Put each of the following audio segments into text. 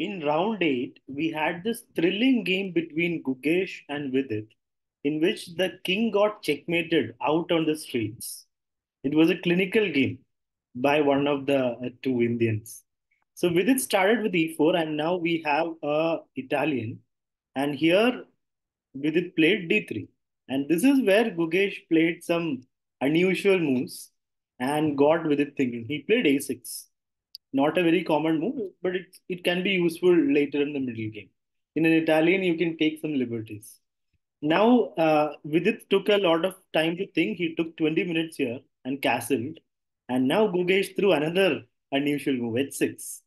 In round eight, we had this thrilling game between Gukesh and Vidit, in which the king got checkmated out on the streets. It was a clinical game by one of the two Indians. So Vidit started with e4, and now we have a Italian, and here Vidit played d3, and this is where Gukesh played some unusual moves and got Vidit thinking. He played a6, not a very common move, but it can be useful later in the middle game. In an Italian, you can take some liberties. Now, Vidit took a lot of time to think. He took 20 minutes here and castled. And now Gugesh threw another unusual move, h6.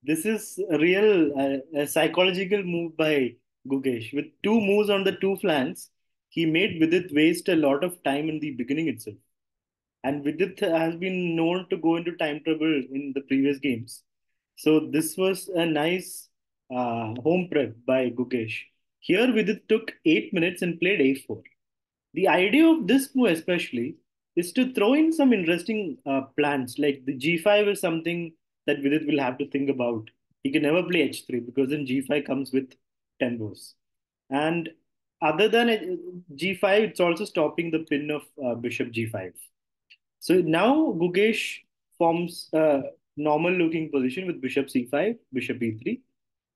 This is a real a psychological move by Gugesh. With two moves on the two flanks, he made Vidit waste a lot of time in the beginning itself. And Vidit has been known to go into time trouble in the previous games. So this was a nice home prep by Gukesh. Here Vidit took 8 minutes and played a4. The idea of this move especially is to throw in some interesting plans. Like the g5 is something that Vidit will have to think about. He can never play h3 because then g5 comes with tempos. And other than g5, it's also stopping the pin of bishop g5. So now Gugesh forms a normal looking position with bishop c5, bishop e3,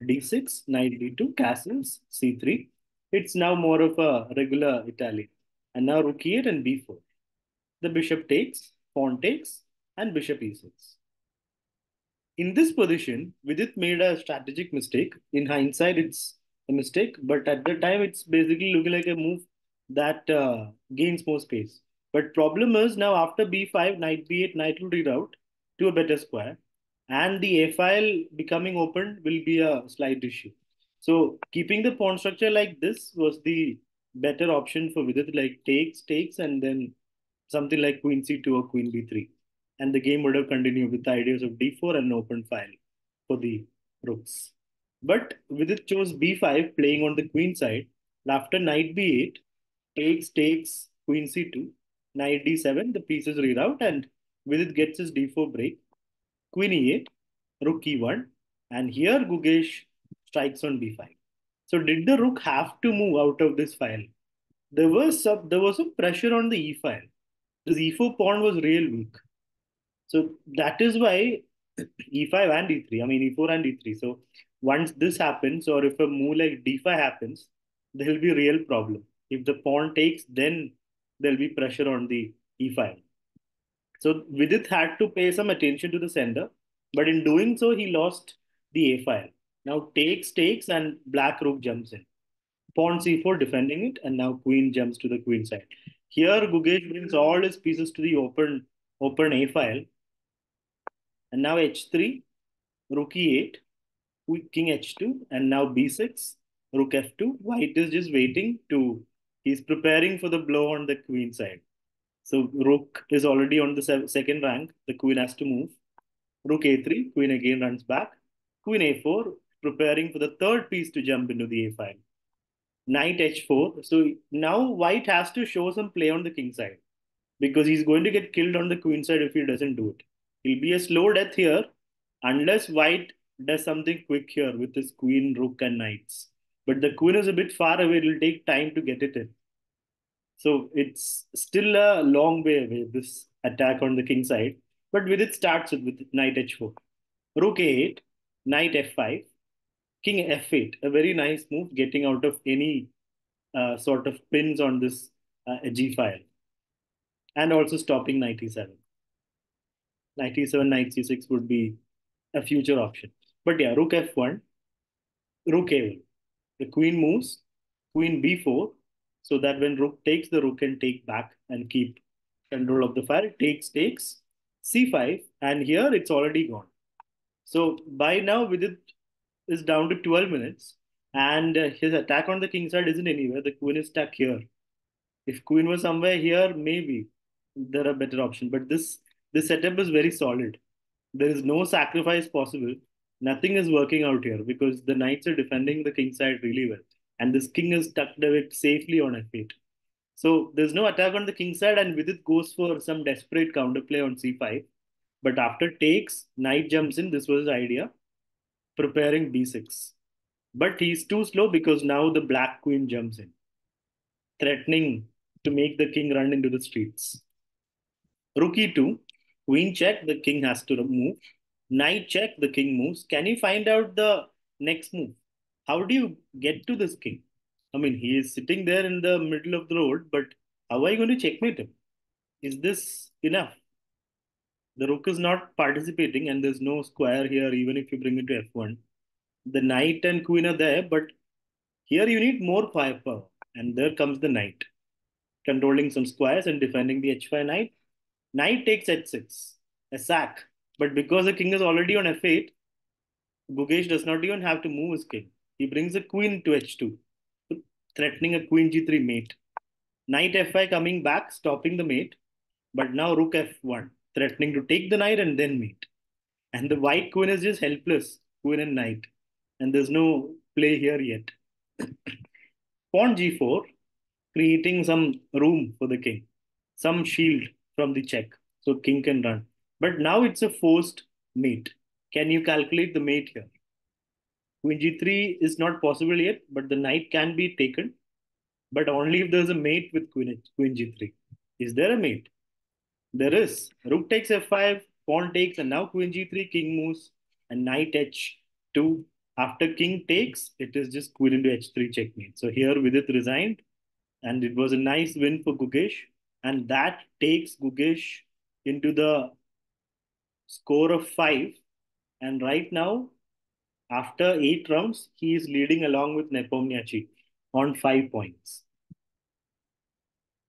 d6, knight d2, castles, c3. It's now more of a regular Italian. And now rook e8 and b4. The bishop takes, pawn takes, and bishop e6. In this position, Vidit made a strategic mistake. In hindsight, it's a mistake, but at the time, it's basically looking like a move that gains more space. But problem is now after b5, knight b8, knight will reroute to a better square, and the a file becoming open will be a slight issue. So keeping the pawn structure like this was the better option for Vidit, like takes, and then something like queen c2 or queen b3, and the game would have continued with the ideas of d4 and an open file for the rooks. But Vidit chose b5, playing on the queen side. After knight b8, takes, queen c2, knight d7, the pieces reroute, and Vidit gets his d4 break, queen e8, rook e1, and here Gugesh strikes on b5. So did the rook have to move out of this file? There was some pressure on the e file. The e4 pawn was real weak. So that is why e5 and e3, I mean e4 and e3. So once this happens, or if a move like d5 happens, there will be a real problem. If the pawn takes, then there'll be pressure on the e5. So Vidit had to pay some attention to the sender, but in doing so, he lost the a file. Now takes, and black rook jumps in. Pawn c4 defending it, and now queen jumps to the queen side. Here, Gugesh brings all his pieces to the open a file, and now h3, rook e8, king h2, and now b6, rook f2. White is just waiting to, he's preparing for the blow on the queen side. So rook is already on the second rank. The queen has to move. Rook a3, queen again runs back. Queen a4, preparing for the third piece to jump into the a file. Knight h4. So now white has to show some play on the king side because he's going to get killed on the queen side if he doesn't do it. It'll be a slow death here unless white does something quick here with his queen, rook, and knights. But the queen is a bit far away. It'll take time to get it in. So it's still a long way away, this attack on the king side. But with it starts with knight h4, rook a8, knight f5, king f8. A very nice move, getting out of any sort of pins on this g file, and also stopping knight e7. Knight e7, knight c6 would be a future option. But yeah, rook f1, rook a1. The queen moves, queen b4, so that when rook takes, the rook can take back and keep control of the file. Takes, c5, and here it's already gone. So by now, Vidit is down to 12 minutes, and his attack on the king side isn't anywhere. The queen is stuck here. If queen was somewhere here, maybe there are better options. But this setup is very solid. There is no sacrifice possible. Nothing is working out here because the knights are defending the king side really well, and this king is tucked away safely on f8. So there's no attack on the king side, and Vidit goes for some desperate counterplay on c5. But after takes, knight jumps in. This was his idea. preparing b6. But he's too slow because now the black queen jumps in, threatening to make the king run into the streets. Rook e2, queen check, the king has to move. Knight check, the king moves. Can you find out the next move? How do you get to this king? I mean, he is sitting there in the middle of the road, but how are you going to checkmate him? Is this enough? The rook is not participating, and there's no square here, even if you bring it to f1. The knight and queen are there, but here you need more firepower. And there comes the knight, controlling some squares and defending the h5 knight. Knight takes h6, a sack. But because the king is already on f8, Gukesh does not even have to move his king. He brings a queen to h2, threatening a queen g3 mate. Knight f5 coming back, stopping the mate. But now rook f1, threatening to take the knight and then mate. And the white queen is just helpless, queen and knight. And there's no play here yet. Pawn g4, creating some room for the king, some shield from the check, so king can run. But now it's a forced mate. Can you calculate the mate here? Queen g3 is not possible yet, but the knight can be taken, but only if there's a mate with queen g3. Is there a mate? There is. Rook takes f5, pawn takes, and now queen g3, king moves, and knight h2. After king takes, it is just queen into h3 checkmate. So here Vidit resigned, and it was a nice win for Gukesh, and that takes Gukesh into the score of 5. And right now, after 8 rounds, he is leading along with Nepomniachtchi on 5 points.